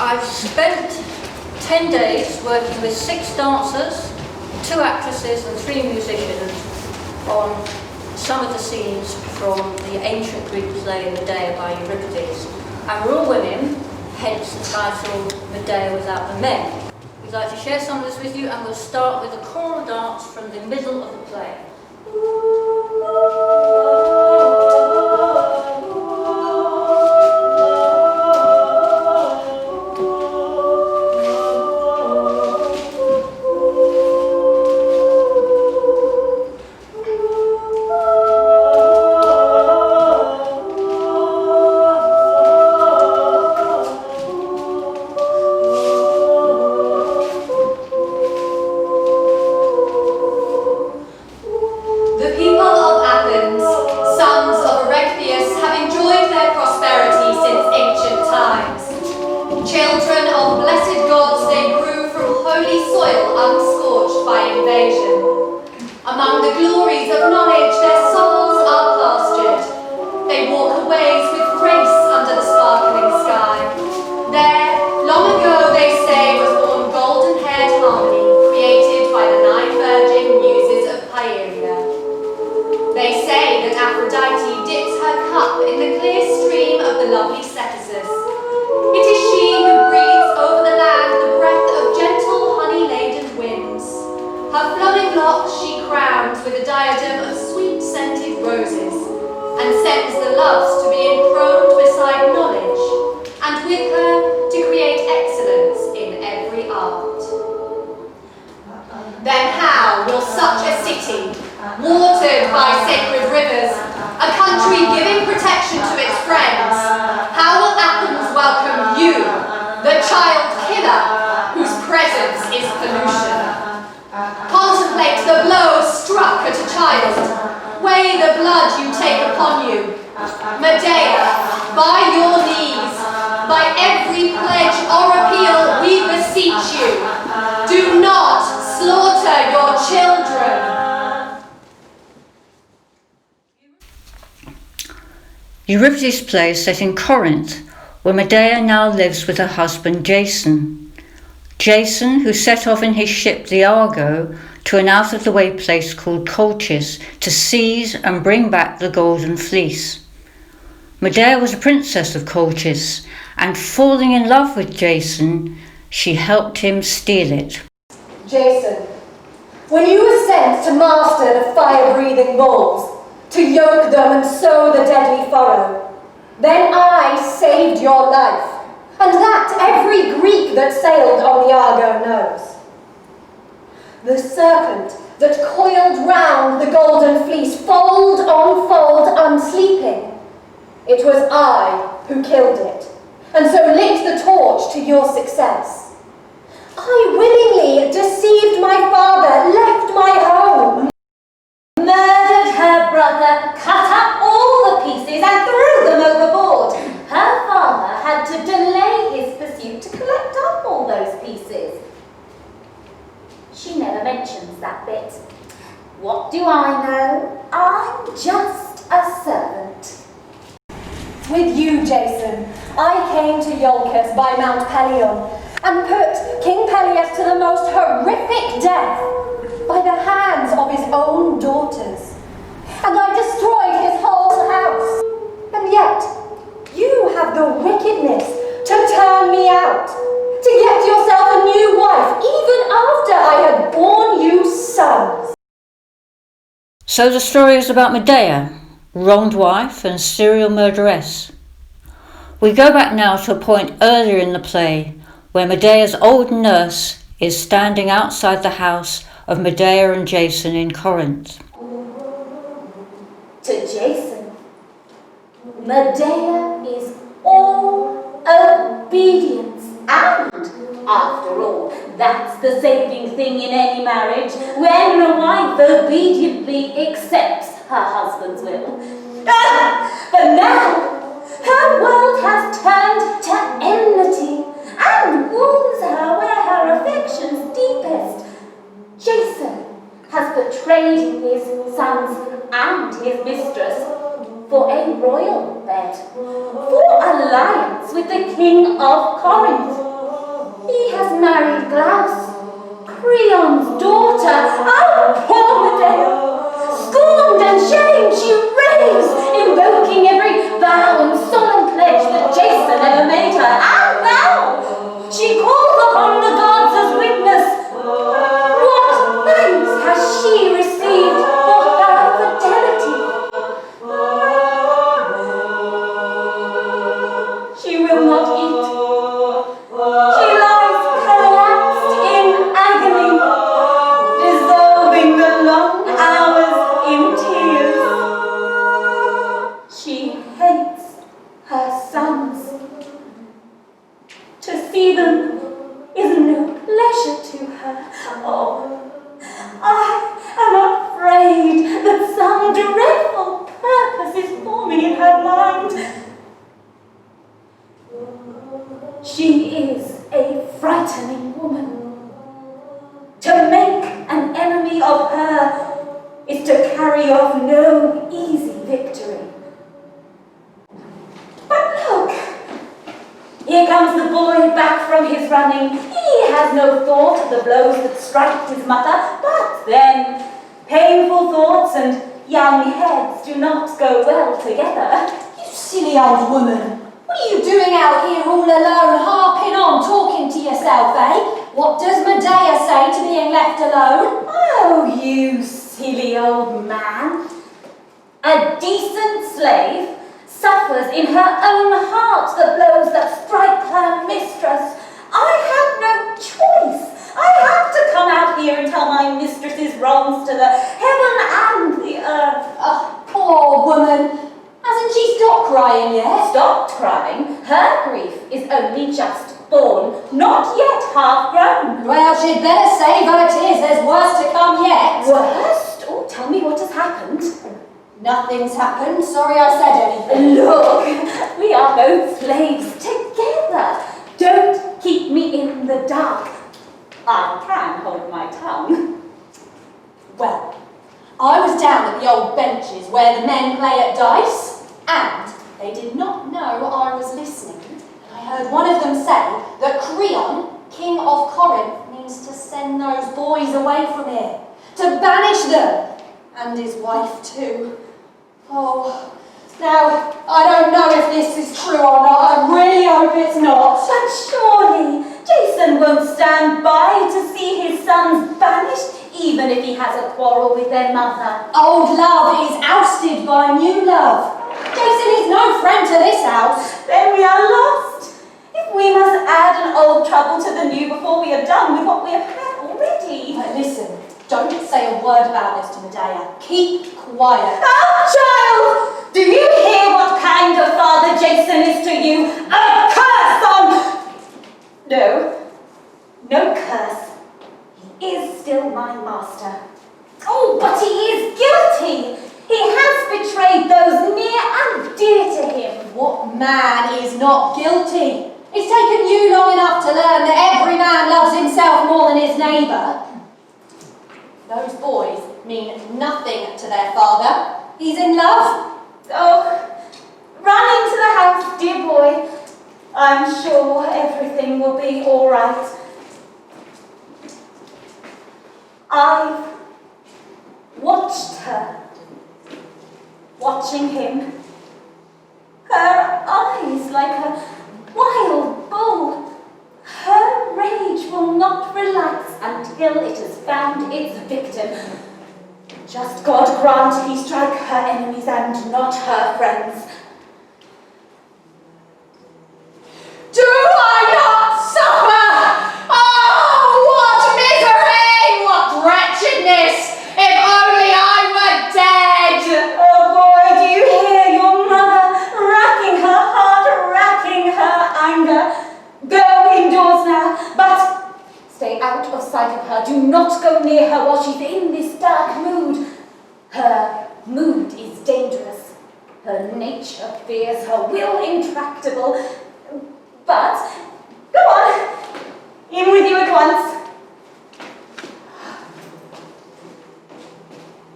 I've spent 10 days working with 6 dancers, 2 actresses and 3 musicians on some of the scenes from the ancient Greek play Medea by Euripides. And we're all women, hence the title Medea Without the Men. We'd like to share some of this with you, and we'll start with a choral dance from the middle of the play. Among the glories of knowledge, their souls are pastured. They walk a ways with grace under the sparkling sky. There, long ago, they say, was born golden-haired harmony, created by the 9 virgin muses of Pieria. They say that Aphrodite dips her cup in the clear stream of the lovely Cephisus. It is she who breathes over the land the breath of gentle, honey-laden winds. Her flowing locks she crowns with a diadem of sweet-scented roses, and sends the loves to be enthroned beside knowledge, and with her to create excellence in every art. Then how will such a city, watered by sacred rivers, a country giving protection to its friends, how will Athens welcome you, the child killer, whose presence is pollution? Contemplate the blow struck at a child. Weigh the blood you take upon you. Medea, by your knees, by every pledge or appeal, we beseech you, do not slaughter your children. Euripides' play is set in Corinth, where Medea now lives with her husband Jason. Jason, who set off in his ship the Argo to an out-of-the-way place called Colchis to seize and bring back the Golden Fleece. Medea was a princess of Colchis, and falling in love with Jason, she helped him steal it. Jason, when you were sent to master the fire-breathing bulls, to yoke them and sow the deadly furrow, then I saved your life. And that every Greek that sailed on the Argo knows. The serpent that coiled round the golden fleece, fold on fold, unsleeping, it was I who killed it, and so lit the torch to your success. I willingly deceived my father, left my home, murdered her brother, cut up all the pieces and threw them overboard. Her father had to delay his pursuit to collect up all those pieces. She never mentions that bit. What do I know? I'm just a servant. With you, Jason, I came to Iolcus by Mount Pelion and put King Peleus to the most horrific death by the hands of his own daughters. And I destroyed his whole house. And yet, you have the wickedness to turn me out, to get yourself a new wife, even after I had borne you sons. So the story is about Medea, wronged wife and serial murderess. We go back now to a point earlier in the play, where Medea's old nurse is standing outside the house of Medea and Jason in Corinth. To Jason, Medea is all obedience, and after all, that's the saving thing in any marriage, when a wife obediently accepts her husband's will. But now, her world has turned to enmity and wounds her where her affection's deepest. Jason has betrayed his sons and his mistress for a royal bed, for alliance with the king of Corinth. He has married Glaus, Creon's daughter. Oh, poor Medea! Scorned and shamed, she raves, invoking every vow and solemn pledge that Jason ever made her. And now she calls upon the gods as witness. What thanks has she received for her fidelity? She will not eat. She lies collapsed in agony, dissolving the long hours in tears. She hates her sons. To see them is no pleasure to her. Oh, I am afraid that some dreadful purpose is forming in her mind. She is a frightening woman. To make an enemy of her is to carry off no easy victory. But look, here comes the boy back from his running. He has no thought of the blows that strike his mother, but then painful thoughts and young heads do not go well together. You silly old woman. What are you doing out here all alone, harping on, talking to yourself, eh? What does Medea say to being left alone? Oh, you silly old man. A decent slave suffers in her own heart the blows that strike her mistress. I had no choice. I had to come out here and tell my mistress's wrongs to the heaven and the earth. Oh, poor woman. Hasn't she stopped crying yet? Stopped crying? Her grief is only just born, not yet half grown. Well, she'd better save her tears. There's worse to come yet. Worst? Oh, tell me what has happened. Nothing's happened. Sorry I said anything. Look, we are both slaves together. Don't keep me in the dark. I can hold my tongue. Well, I was down at the old benches where the men play at dice, and they did not know I was listening. And I heard one of them say that Creon, king of Corinth, means to send those boys away from here, to banish them, and his wife too. Oh, now, I don't know if this is true or not. I really hope it's not. But surely Jason won't stand by to see his sons banished, even if he has a quarrel with their mother. Old love is ousted by new love. Jason is no friend to this house. Then we are lost. If we must add an old trouble to the new before we are done with what we have had already. But listen, don't say a word about this to Medea. Keep quiet. Oh, child! Do you hear what kind of father Jason is to you? A curse on... No curse. He is still my master. Oh, but he is guilty. He has betrayed those near and dear to him. What man is not guilty? It's taken you long enough to learn that every man loves himself more than his neighbour. Those boys mean nothing to their father. He's in love. Oh, run into the house, dear boy. I'm sure everything will be all right. I've watched her, watching him. Her eyes like a wild bull. Her rage will not relax until it has found its victim. Just God grant he strike her enemies and not her friends. Do I not suffer? Oh, what misery! What wretchedness! If only I were dead! Oh boy, do you hear your mother racking her heart, racking her anger? Go indoors now, but stay out of sight of her. Do not go near her while she's in this dark mood. Her mood is dangerous. Her nature fears, her will intractable. But, go on, in with you at once.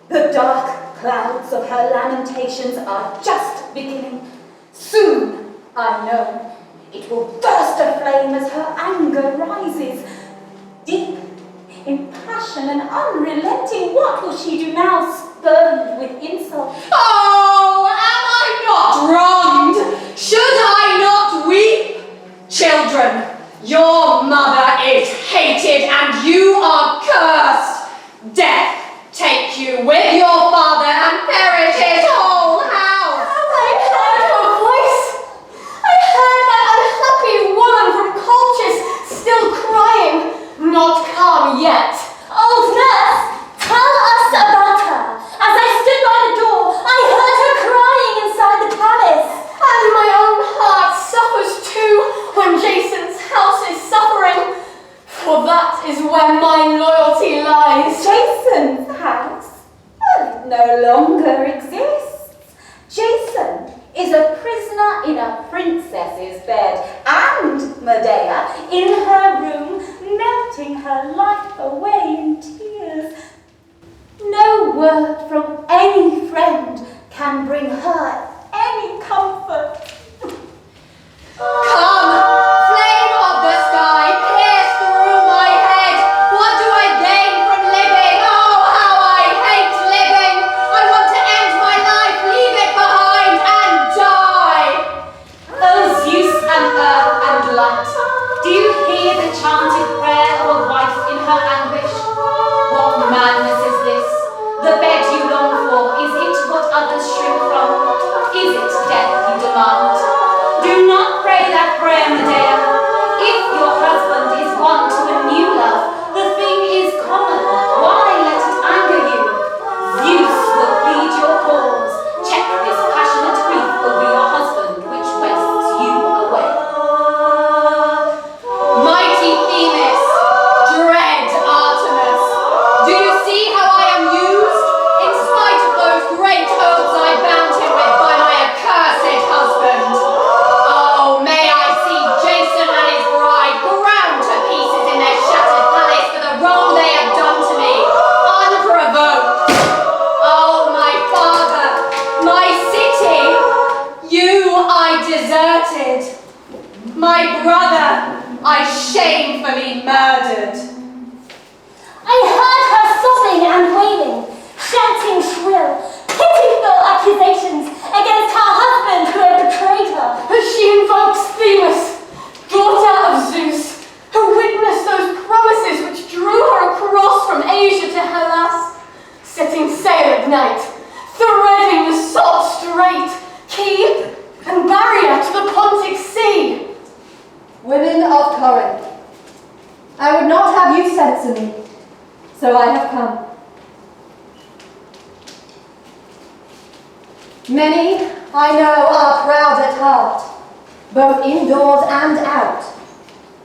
The dark clouds of her lamentations are just beginning. Soon, I know, It will burst aflame as her anger rises. Deep in passion and unrelenting, what will she do now, spurned with insult? Oh, am I not wronged? Should I not weep? Children, your mother is hated and you are cursed. Death take you with your father and perish his whole house. I heard her voice. I heard that unhappy woman from Colchis still crying. Not come yet. Old nurse, tell us about her. As I stood by the door, I heard her crying inside the palace. And my own heart suffers too when Jason's house is suffering. For that is where my loyalty lies. Jason's house? Well, it no longer exists. Jason is a prisoner in a princess's bed, and Medea in her room, melting her life away in tears. No word from any friend can bring her any comfort. Come, flame of the sky, pierce through my head. What do I gain from living? Oh, how I hate living. I want to end my life, leave it behind and die. Oh, Zeus and earth and light, do you hear the chanted prayer of a wife in her anguish? What madness is this? The bed you long for, is it what others shrink from? Is it death you demand? Do not pray that prayer, Medea. If your husband is won to a new love, the thing is common. Why let it anger you? Zeus will plead your cause. Check this passionate grief over your husband, which wastes you away. Mighty Themis, dread Artemis, do you see how I am used? In spite of those great hopes I bound him with by my accursed husband. Oh, may I see Jason and his bride ground to pieces in their shattered palace for the wrong they have done to me, unprovoked. Oh, my father, my city, you I deserted. My brother, I shamefully murdered. I heard her sobbing and wailing, shouting shrill, pitiful accusations against her husband who had betrayed her. As she invokes Themis, daughter of Zeus, who witnessed those promises which drew her across from Asia to Hellas, setting sail at night, threading the salt strait, key and barrier to the Pontic Sea. Women of Corinth, I would not have you censor me, so I have come. Many, I know, are proud at heart, both indoors and out,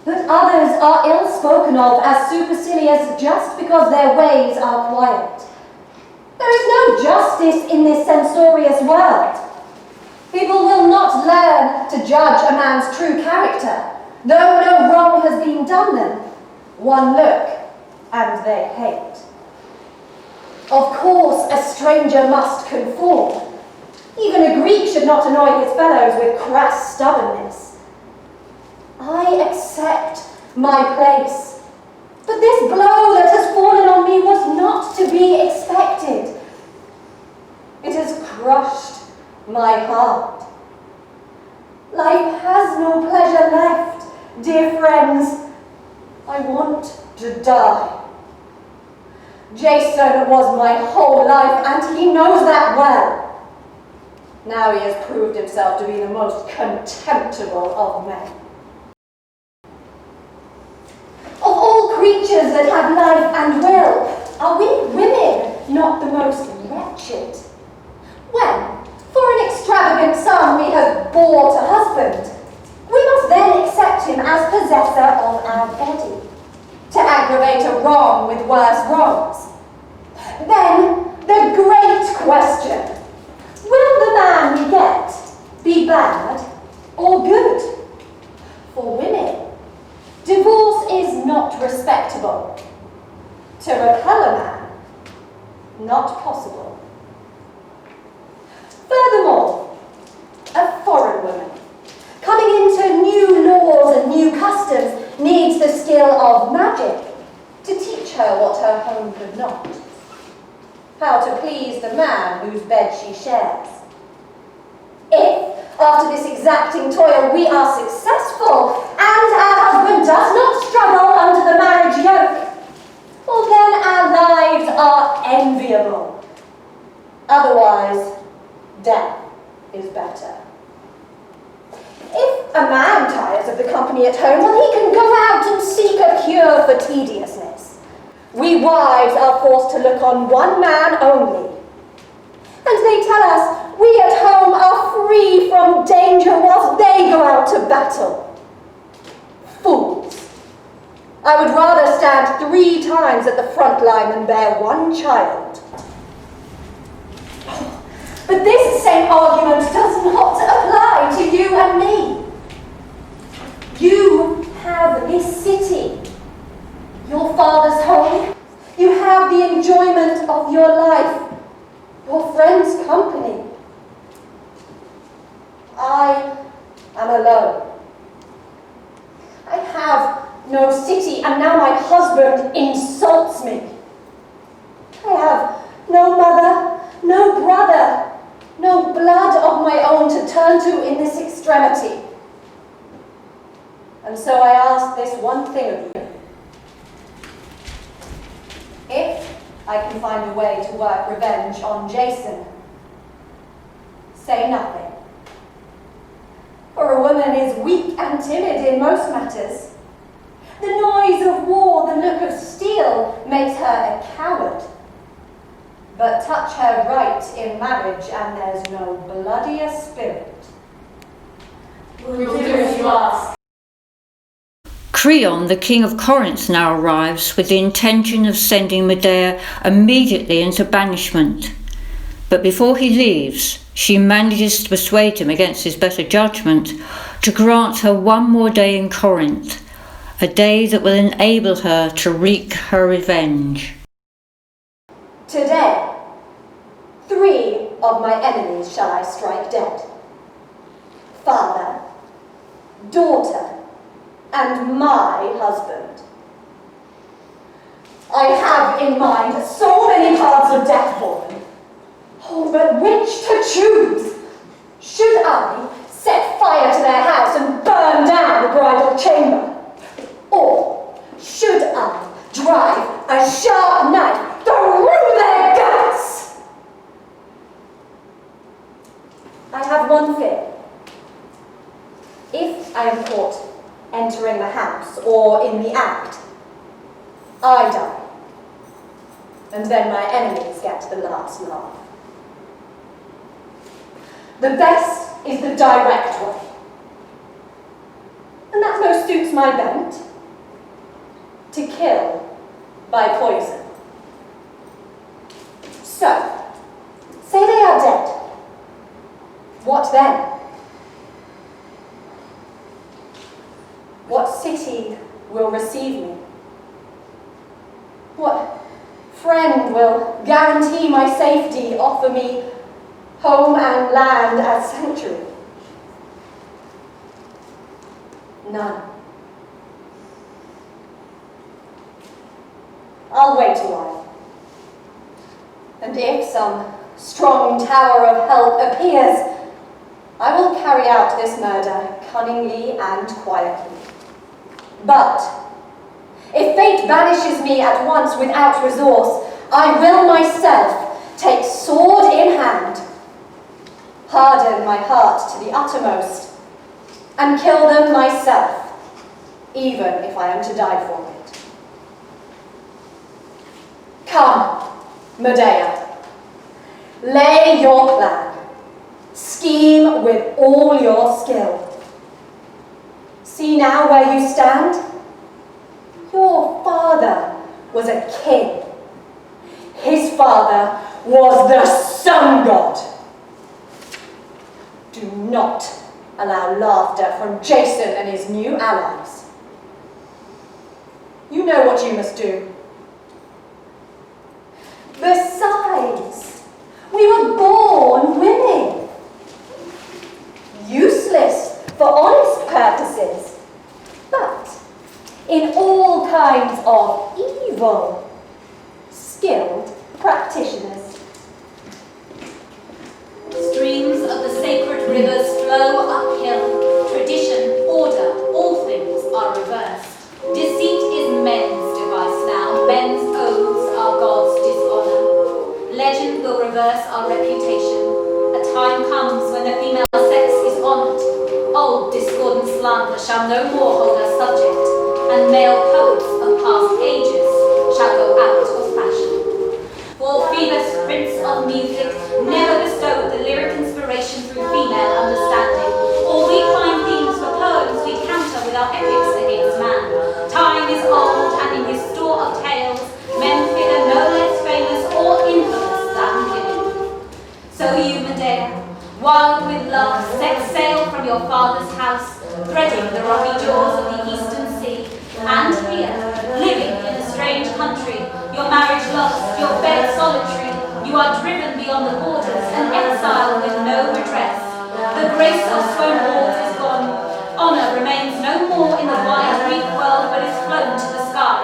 but others are ill-spoken of as supercilious just because their ways are quiet. There is no justice in this censorious world. People will not learn to judge a man's true character, though no wrong has been done them. One look, and they hate. Of course, a stranger must conform. Even a Greek should not annoy his fellows with crass stubbornness. I accept my place, but this blow that has fallen on me was not to be expected. It has crushed my heart. Life has no pleasure left, dear friends. I want to die. Jason was my whole life, and he knows that well. Now he has proved himself to be the most contemptible of men. Of all creatures that have life and will, are we women not the most wretched? When, for an extravagant sum we have bought a husband, we must then accept him as possessor of our body, to aggravate a wrong with worse wrongs. Then, the great question, will the man we get be bad or good? For women, divorce is not respectable. To repel a man, not possible. Furthermore, a foreign woman, coming into new of magic to teach her what her home could not. How to please the man whose bed she shares. If, after this exacting toil, we are successful, and our husband does not struggle under the marriage yoke, well then our lives are enviable. Otherwise, death is better. If a man tires of the company at home, well, he can go out and seek a cure for tediousness. We wives are forced to look on one man only. And they tell us we at home are free from danger whilst they go out to battle. Fools. I would rather stand 3 times at the front line than bear 1 child. But this same argument does not apply to you and me. You have this city, your father's home. You have the enjoyment of your life, your friends' company. I am alone. I have no city, and now my husband insults me. I have no mother, no brother, no blood of my own to turn to in this extremity. And so I ask this one thing of you. If I can find a way to work revenge on Jason, say nothing. For a woman is weak and timid in most matters. The noise of war, the look of steel, makes her a coward. But touch her right in marriage, and there's no bloodier spirit. We'll do as you ask. Creon, the king of Corinth, now arrives with the intention of sending Medea immediately into banishment. But before he leaves, she manages to persuade him against his better judgment to grant her 1 more day in Corinth, a day that will enable her to wreak her revenge. Today, 3 of my enemies shall I strike dead. Father, daughter, and my husband. I have in mind so many paths of death for them. Oh, but which to choose? Should I set fire to their house and burn down the bridal chamber? Or should I drive a sharp knife through their guts? I have one fear. If I am caught entering the house or in the act, I die. And then my enemies get the last laugh. The best is the direct way. And that most suits my bent. To kill by poison. So, say they are dead. What then? What city will receive me? What friend will guarantee my safety, offer me home and land as sanctuary? None. I'll wait a while. And if some strong tower of help appears, I will carry out this murder cunningly and quietly. But if fate banishes me at once without resource, I will myself take sword in hand, harden my heart to the uttermost, and kill them myself, even if I am to die for it. Come, Medea, lay your plan, scheme with all your skill. See now where you stand? Your father was a king. His father was the sun god. Do not allow laughter from Jason and his new allies. You know what you must do. Besides, we were born women. Useless for honest purposes, but in all kinds our sex is honoured. Old discordant slander shall no more hold us subject, and male poets of past ages shall go out of fashion. For Phoebus, prince of music, never bestowed the lyric inspiration through female understanding, or we find themes for poems we counter with our epics against man. Time is old, and in his store of tales, men figure no less famous or infamous than women. So you, Medea, wild with love, set sail from your father's house, threading the rocky jaws of the eastern sea, and here, living in a strange country, your marriage lost, your bed solitary, you are driven beyond the borders, an exile with no redress. The grace of stone walls is gone, honour remains no more in the wide Greek world, but is flown to the sky.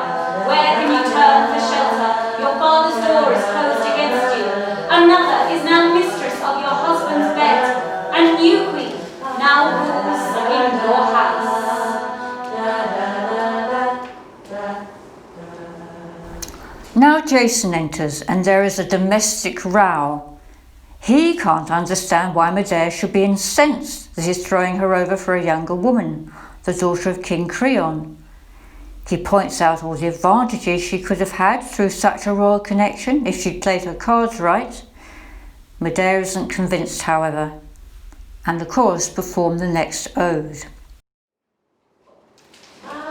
Where can you turn for shelter? Your father's door is closed against you. Another is now mistress of your husband's bed. A new queen now rules in your house. Now Jason enters, and there is a domestic row. He can't understand why Medea should be incensed that he's throwing her over for a younger woman, the daughter of King Creon. He points out all the advantages she could have had through such a royal connection if she'd played her cards right. Medea isn't convinced, however, and the chorus perform the next ode.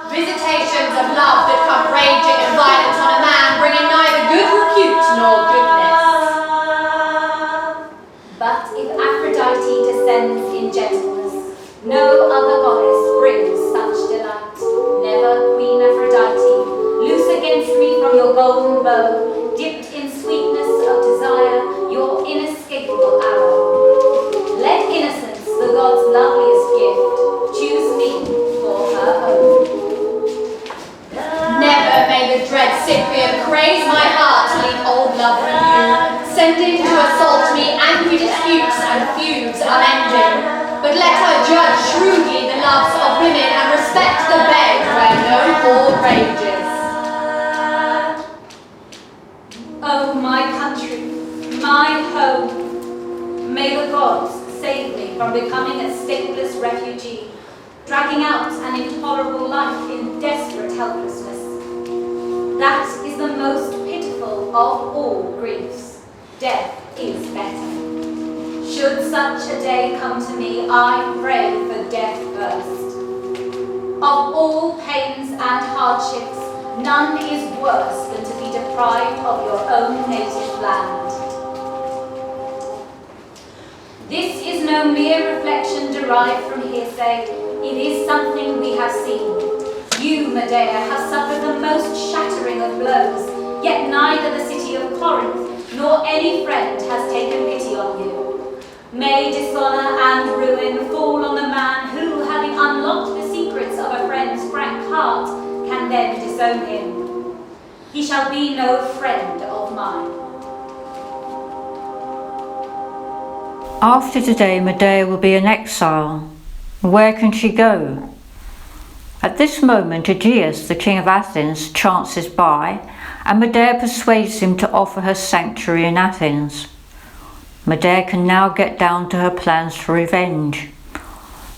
Visitations of love that come raging and violent on a man, bringing neither good repute nor goodness. But if Aphrodite descends in gentleness, no other goddess brings such delight. Never, Queen Aphrodite, loose against me from your golden bow, dipped in sweetness of desire, your inescapable arrow. Let innocence, the god's loveliest gift, choose me for her own. Never may the dread Cyprian craze my heart to leave old love renewed, sending to assault me angry disputes and feuds unending. But let her judge shrewdly the loves of women and respect the bed where no war rages. Oh, my country, my home, may the gods save me from becoming a stateless refugee, dragging out an intolerable life in desperate helplessness. That is the most pitiful of all griefs. Death is better. Should such a day come to me, I pray for death first. Of all pains and hardships, none is worse than to be deprived of your own native land. This is no mere reflection derived from hearsay, it is something we have seen. You, Medea, have suffered the most shattering of blows, yet neither the city of Corinth nor any friend has taken pity on you. May dishonour and ruin fall on the man who, having unlocked the secrets of a friend's frank heart, can then disown him. He shall be no friend of mine. After today, Medea will be in exile. Where can she go? At this moment, Aegeus, the king of Athens, chances by, and Medea persuades him to offer her sanctuary in Athens. Medea can now get down to her plans for revenge.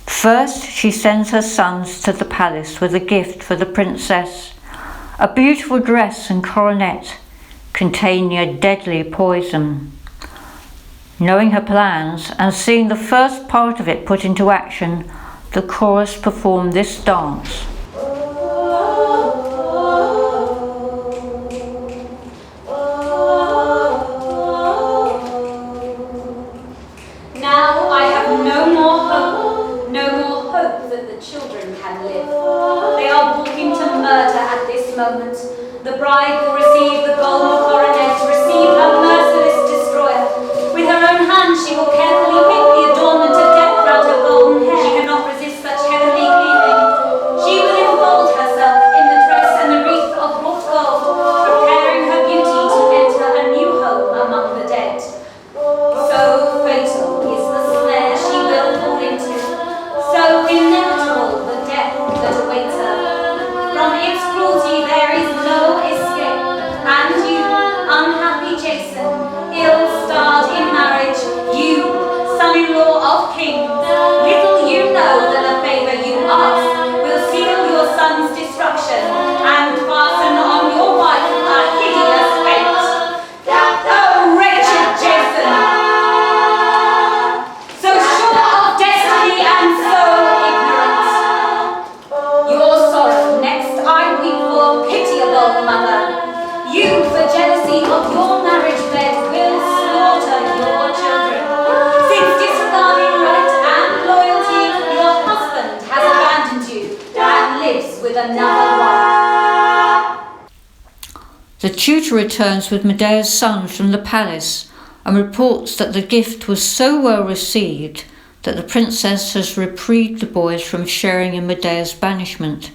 First, she sends her sons to the palace with a gift for the princess, a beautiful dress and coronet containing a deadly poison. Knowing her plans and seeing the first part of it put into action, the chorus perform this dance. Now I have no more hope that the children can live. They are walking to murder at this moment. The bride will receive the golden coronet, receive her merciless destroyer. With her own hand she will carefully pick the adornment of death round her golden hair. She cannot resist such heavenly gleaming. She will enfold herself in the dress and the wreath of wrought gold, preparing her beauty to enter a new home among the dead. So fatal is the snare she will fall into, so inevitable the death that awaits her. From its cruelty there is no escape, and you, unhappy Jason, ill-starred in marriage, you, of kings, little you know that the favour you ask will seal your son's destruction and fasten on your wife a hideous fate. Oh, wretched Jason! So sure of destiny and so ignorant. Your sorrow next I weep for, pitiable mother. You, for jealousy of your marriage bed, will slaughter your children, since disregarding right and loyalty, your husband has abandoned you and lives with another wife. The tutor returns with Medea's sons from the palace and reports that the gift was so well received that the princess has reprieved the boys from sharing in Medea's banishment.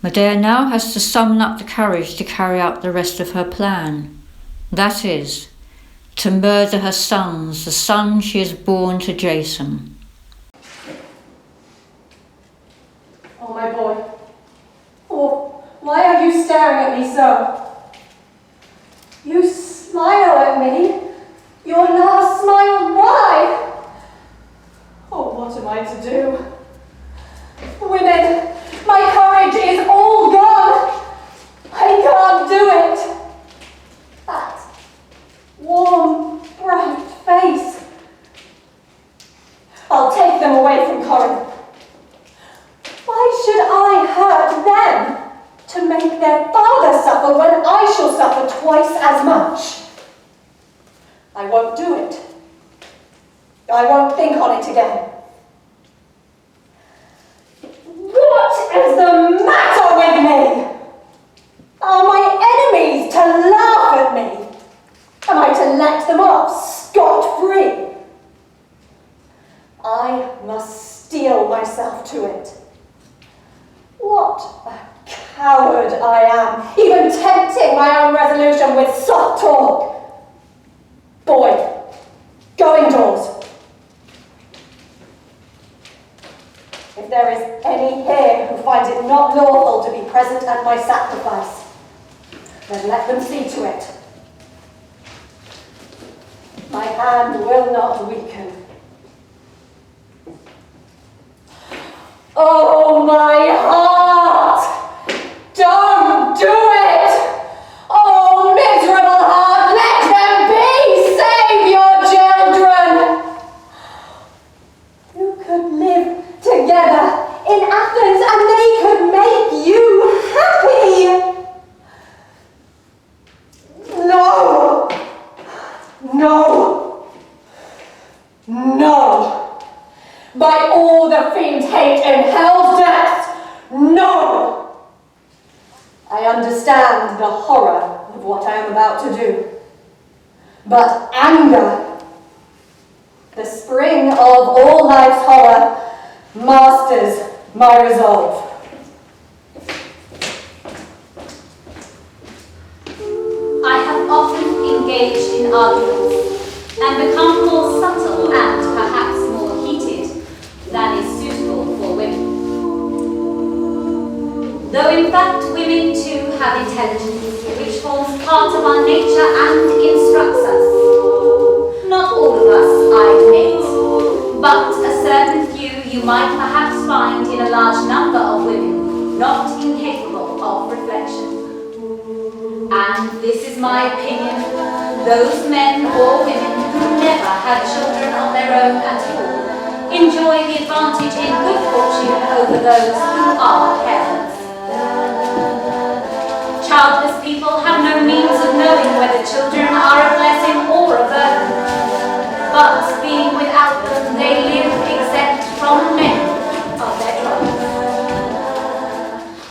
Medea now has to summon up the courage to carry out the rest of her plan. That is, to murder her sons, the sons she has borne to Jason. Oh, my boy. Oh, why are you staring at me so? You smile at me. Your last smile, why? Oh, what am I to do? Women, my courage is all gone. I can't do it. That warm, bright face. I'll take them away from Corinth. Why should I hurt them to make their father suffer when I shall suffer twice as much? I won't do it. I won't think on it again. What is the matter with me? Are my enemies to laugh at me? Am I to let them off scot-free? I must steel myself to it. What a coward I am, even tempting my own resolution with soft talk. Boy, go indoors. If there is any here who finds it not lawful to be present at my sacrifice, then let them see to it. My hand will not weaken. Oh, my heart! Don't do it! Oh, miserable heart, let them be! Save your children! You could live together in Athens and they could make you happy! No! No! No! By all the fiends hate in hell's depths, no! I understand the horror of what I am about to do. But anger, the spring of all life's horror, masters my resolve. I have often engaged in arguments and become more subtle and perhaps more heated than is suitable for women. Though in fact women too have intelligence, which forms part of our nature and instructs us. Not all of us, I admit, but a certain few you might perhaps find in a large number of women not incapable of reflection. And this is my opinion, those men or women who never had children of their own at all enjoy the advantage in good fortune over those who are parents. Childless people have no means of knowing whether children are a blessing or a burden, but being without them they live exempt from many of their troubles.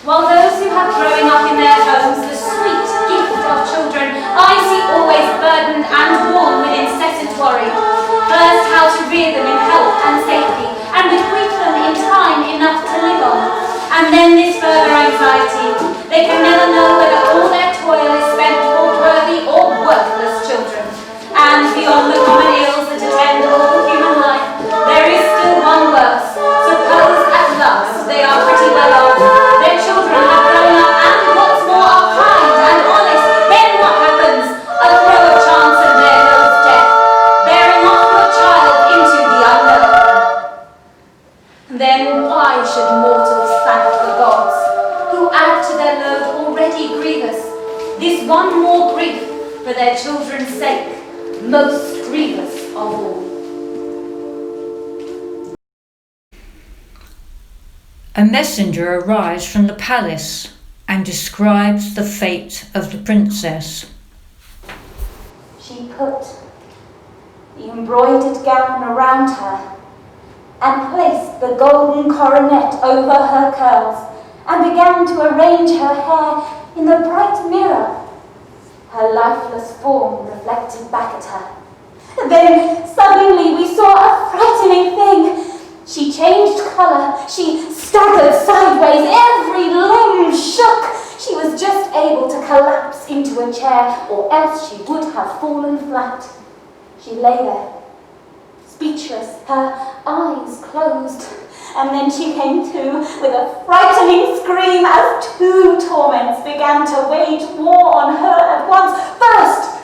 While those who have growing up in their homes the sweet gift of children I see always burdened and worn with incessant worry, first how to rear them in health and safety, and bequeath them in time enough to live on, and then this further anxiety. They can never know whether all their toil is spent for worthy or worthless children. And beyond the common ills that attend all human life, there is still one worse. Suppose at last they are pretty well off, their children have grown up and what's more are kind and honest, then what happens? A throw of chance and there goes death, bearing off your child into the wretched mortals thank the gods, who add to their load already grievous this one more grief for their children's sake, most grievous of all. A messenger arrives from the palace and describes the fate of the princess. She put the embroidered gown around her and placed the golden coronet over her curls and began to arrange her hair in the bright mirror. Her lifeless form reflected back at her. Then suddenly we saw a frightening thing. She changed colour, she staggered sideways, every limb shook. She was just able to collapse into a chair, or else she would have fallen flat. She lay there, speechless, her eyes closed, and then she came to with a frightening scream as two torments began to wage war on her at once. First,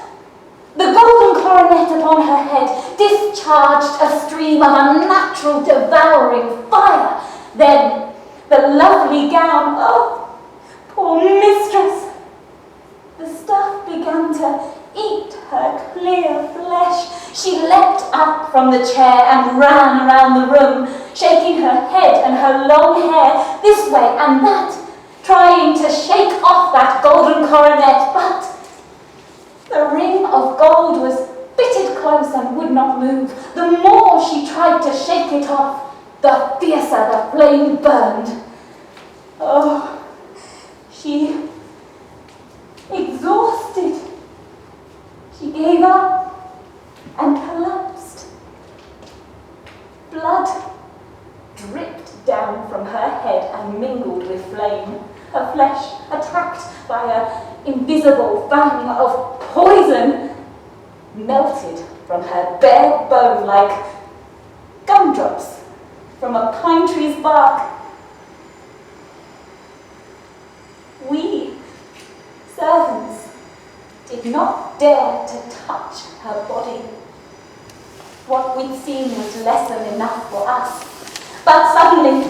the golden coronet upon her head discharged a stream of unnatural devouring fire. Then the lovely gown, oh, poor mistress, the stuff began to eat her clear flesh. She leapt up from the chair and ran around the room, shaking her head and her long hair this way and that, trying to shake off that golden coronet, but the ring of gold was fitted close and would not move. The more she tried to shake it off, the fiercer the flame burned. Oh, she, exhausted, she gave up and collapsed. Blood dripped down from her head and mingled with flame. Her flesh, attacked by an invisible fang of poison, melted from her bare bone like gumdrops from a pine tree's bark. We, servants, did not dare to touch her body. What we'd seen was less than enough for us. But suddenly,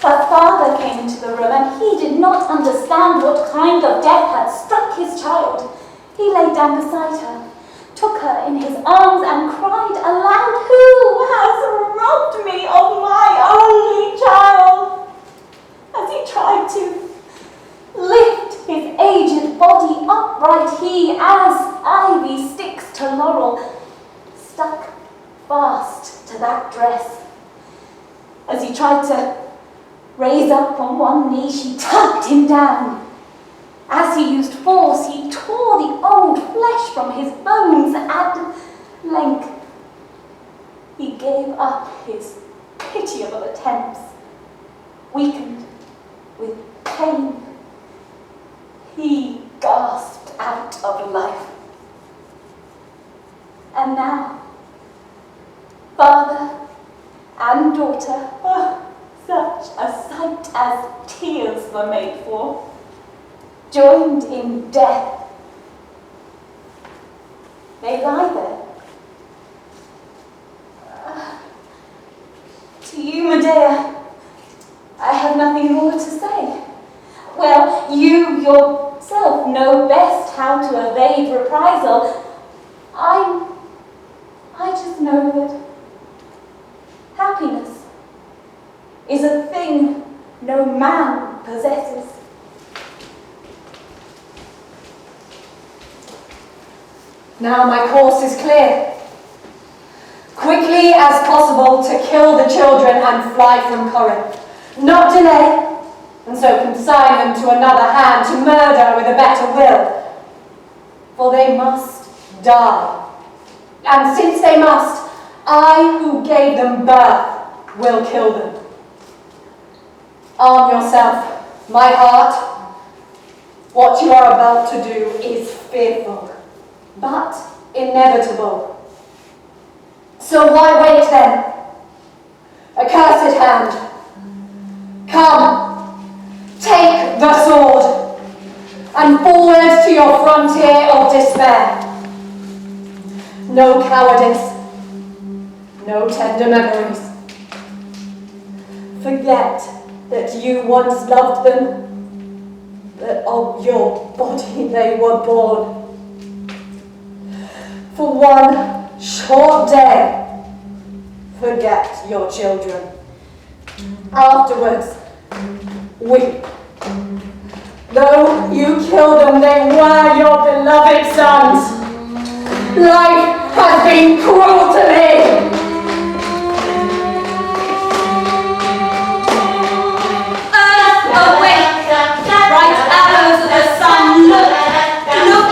her father came into the room and he did not understand what kind of death had struck his child. He lay down beside her, took her in his arms and cried aloud, "Who has robbed me of my only child?" As he tried to lift his aged body upright, he, as ivy sticks to laurel, stuck fast to that dress. As he tried to raise up on one knee, she tugged him down. As he used force, he tore the old flesh from his bones. At length, he gave up his pitiable attempts. Weakened with pain, he gasped out of life. And now, father and daughter, oh, such a sight as tears were made for, joined in death. They lie there. To you, Medea, I have nothing more to say. Well, you yourself know best how to evade reprisal. I just know that happiness is a thing no man possesses. Now my course is clear. Quickly as possible to kill the children and fly from Corinth. Not delay, and so consign them to another hand to murder with a better will. For they must die. And since they must, I who gave them birth will kill them. Arm yourself, my heart. What you are about to do is fearful, but inevitable. So why wait then? Accursed hand, come, take the sword, and forward to your frontier of despair. No cowardice, no tender memories. Forget that you once loved them, that of your body they were born. For one short day, forget your children. Afterwards, weep. Though you killed them, they were your beloved sons. Life has been cruel to me. Earth awake, bright arrows of the sun, look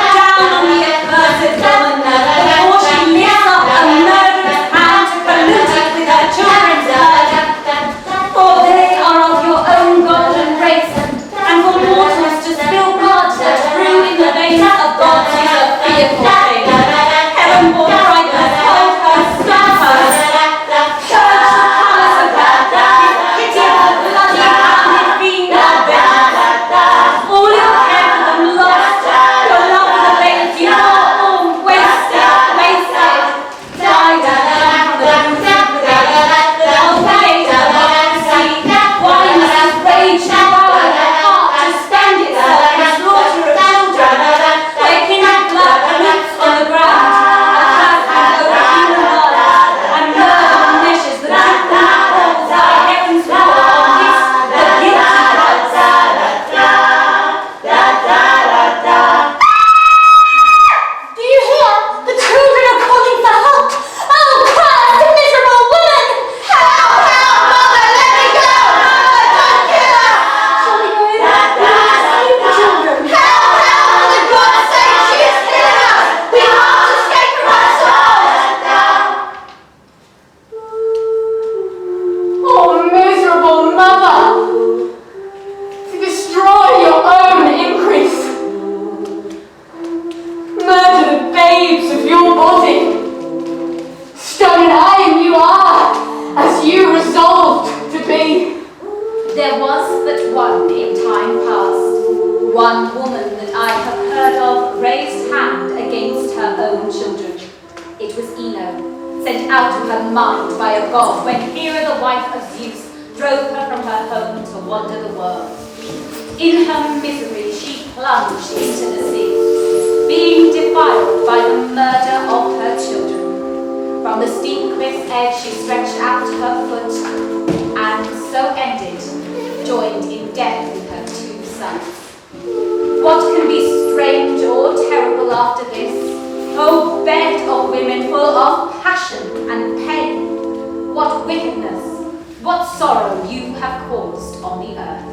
down on the accursed woman, before she lifts up a murderous hand to pollute it with her children's blood. For they are of your own golden race, and for mortals to spill blood that grew in the veins of gods is a fearful thing. Heaven-born brightness, hold her, stop her. Purge the colours of her, this pitiable, bloody, hounded fiend of death. All your care for them lost, your love for the babes you bore born, wasted, died alone from the bruises within, the old gate of democracy, why must this rage devour your heart to spend itself in slaughter of children, where kindred blood pollutes on the ground, a curse over human blood, and murder measures the triple falls by heaven's law on this, the guilty blood. Do you hear? The children are calling for help! Oh, cursed, miserable woman! Help! Help! Mother, let me go! Mother, don't kill us! Shall we go in? We will save the children! Help! Help! For the God's sake, she is killing us! We must escape from her soul! Oh, miserable mother! To destroy your own increase. Murder the babes of your body. Stone and iron you are, as you resolved to be. There was but one in time past, one woman that I have heard of raised hand against her own children. It was Ino, sent out of her mind by a god when Hera, the wife of Zeus, drove her from her home to wander the world. In her misery she plunged into the sea, being defiled by the murder of her children. From the steep cliff's edge she stretched out her foot, and so ended, joined in death with her 2 sons. What can be strange or terrible after this? O bed of women full of passion and pain! What wickedness, what sorrow you have caused on the earth.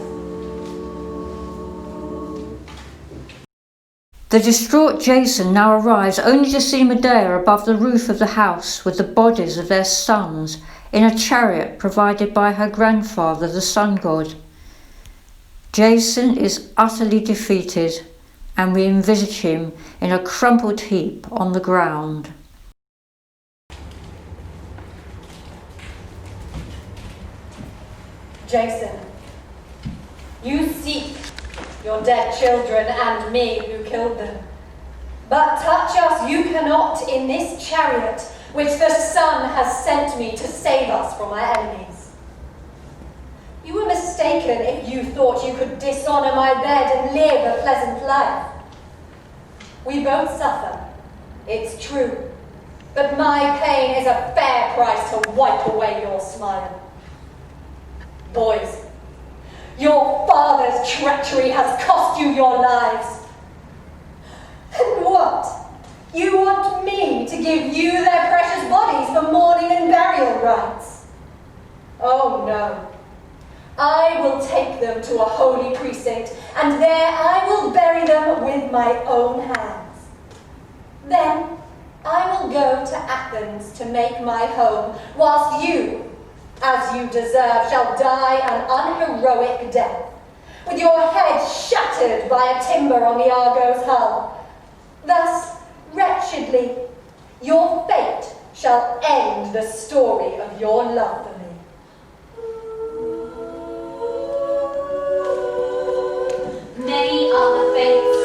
The distraught Jason now arrives only to see Medea above the roof of the house with the bodies of their sons in a chariot provided by her grandfather, the sun god. Jason is utterly defeated, and we envisage him in a crumpled heap on the ground. Jason, you seek your dead children and me who killed them. But touch us you cannot in this chariot which the sun has sent me to save us from our enemies. You were mistaken if you thought you could dishonour my bed and live a pleasant life. We both suffer, it's true, but my pain is a fair price to wipe away your smile. Boys, your father's treachery has cost you your lives. And what? You want me to give you their precious bodies for mourning and burial rites? Oh no. I will take them to a holy precinct, and there I will bury them with my own hands. Then I will go to Athens to make my home, whilst you, as you deserve, shall die an unheroic death, with your head shattered by a timber on the Argo's hull. Thus, wretchedly, your fate shall end the story of your love for me. Many are the fates